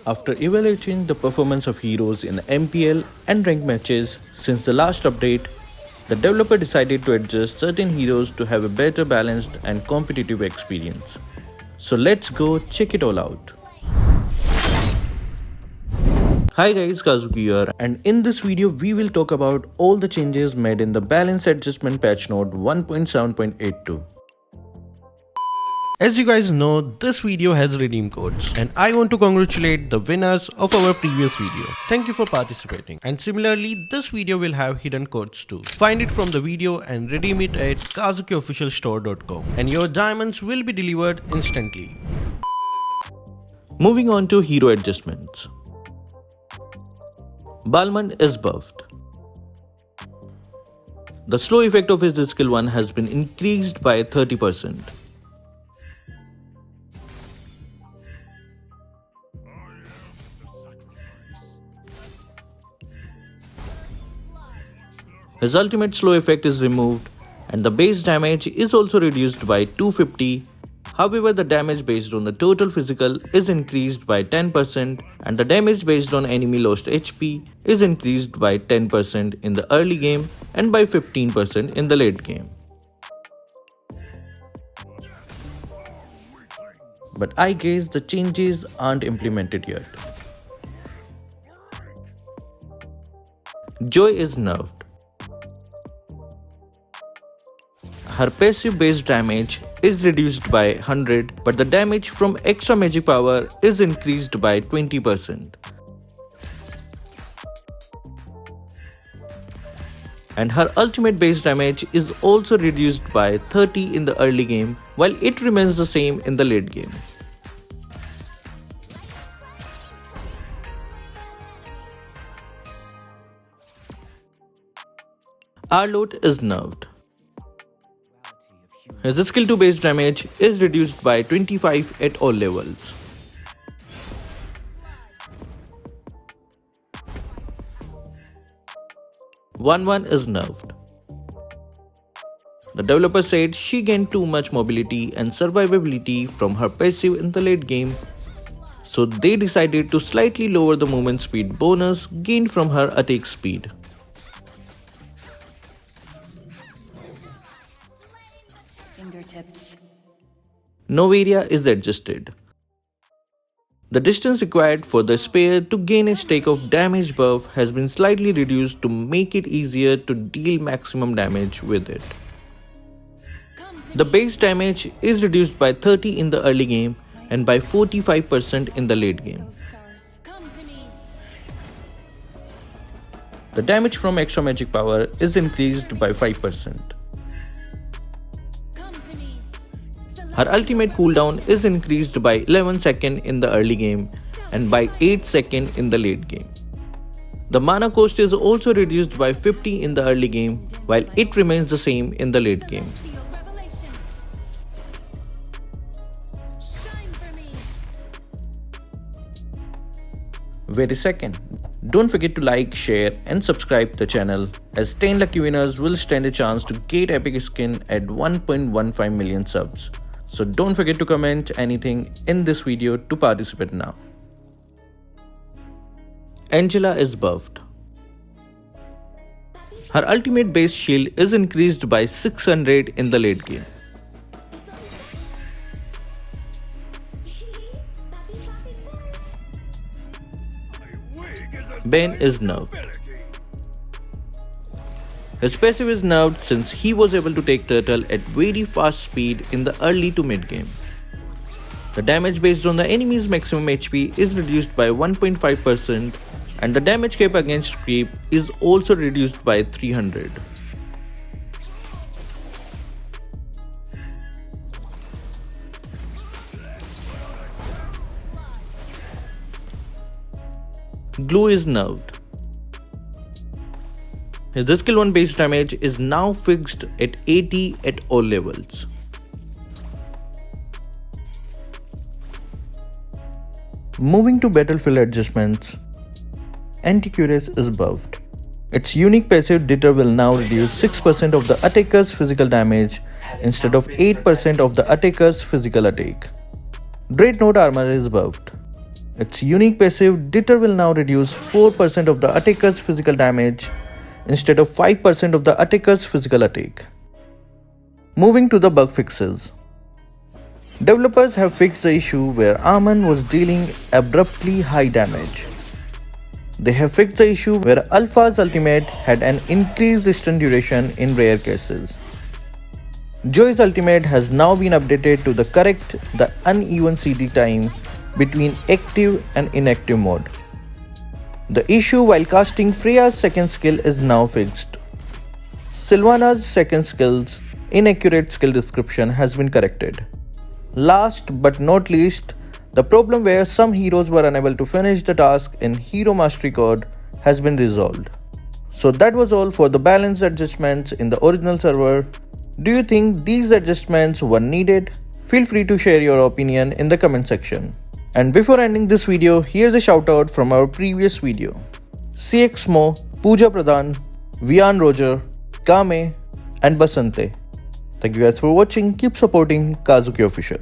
After evaluating the performance of heroes in MPL and ranked matches since the last update, the developer decided to adjust certain heroes to have a better balanced and competitive experience. So let's go check it all out. Hi guys, Kazuki here, and in this video we will talk about all the changes made in the balance adjustment patch note 1.7.82. As you guys know, this video has redeem codes and I want to congratulate the winners of our previous video. Thank you for participating. And similarly, this video will have hidden codes too. Find it from the video and redeem it at Kazukiofficialstore.com and your diamonds will be delivered instantly. Moving on to hero adjustments. Balmond is buffed. The slow effect of his skill 1 has been increased by 30%. His ultimate slow effect is removed and the base damage is also reduced by 250. However, the damage based on the total physical is increased by 10% and the damage based on enemy lost HP is increased by 10% in the early game and by 15% in the late game. But I guess the changes aren't implemented yet. Joy is nerfed. Her passive base damage is reduced by 100, but the damage from extra magic power is increased by 20%. And her ultimate base damage is also reduced by 30 in the early game, while it remains the same in the late game. Arlott is nerfed. His skill 2 base damage is reduced by 25 at all levels. Wanwan is nerfed. The developer said she gained too much mobility and survivability from her passive in the late game, so they decided to slightly lower the movement speed bonus gained from her attack speed. Novaria is adjusted. The distance required for the spear to gain a stack of damage buff has been slightly reduced to make it easier to deal maximum damage with it. The base damage is reduced by 30 in the early game and by 45% in the late game. The damage from extra magic power is increased by 5%. Her ultimate cooldown is increased by 11 seconds in the early game and by 8 seconds in the late game. The mana cost is also reduced by 50 in the early game, while it remains the same in the late game. Wait a second. Don't forget to like, share and subscribe the channel, as 10 lucky winners will stand a chance to get epic skin at 1.15 million subs. So don't forget to comment anything in this video to participate now. Angela is buffed. Her ultimate base shield is increased by 600 in the late game. Ben is nerfed. His passive is nerfed since he was able to take turtle at very fast speed in the early to mid game. The damage based on the enemy's maximum HP is reduced by 1.5% and the damage cap against creep is also reduced by 300. Glue is nerfed. His skill 1 base damage is now fixed at 80 at all levels. Moving to battlefield adjustments, Antiquarius is buffed. Its unique passive Deter will now reduce 6% of the attacker's physical damage instead of 8% of the attacker's physical attack. Dreadnought armor is buffed. Its unique passive Deter will now reduce 4% of the attacker's physical damage instead of 5% of the attacker's physical attack. Moving to the bug fixes. Developers have fixed the issue where Arman was dealing abruptly high damage. They have fixed the issue where Alpha's ultimate had an increased stun duration in rare cases. Joy's ultimate has now been updated to correct the uneven CD time between active and inactive mode. The issue while casting Freya's second skill is now fixed. Sylvana's second skill's inaccurate skill description has been corrected. Last but not least, the problem where some heroes were unable to finish the task in Hero Mastery Code has been resolved. So that was all for the balance adjustments in the original server. Do you think these adjustments were needed? Feel free to share your opinion in the comment section. And before ending this video, here's a shout out from our previous video. CX Mo, Pooja Pradhan, Vian Roger, Kame and Basante. Thank you guys for watching. Keep supporting Kazuki Official.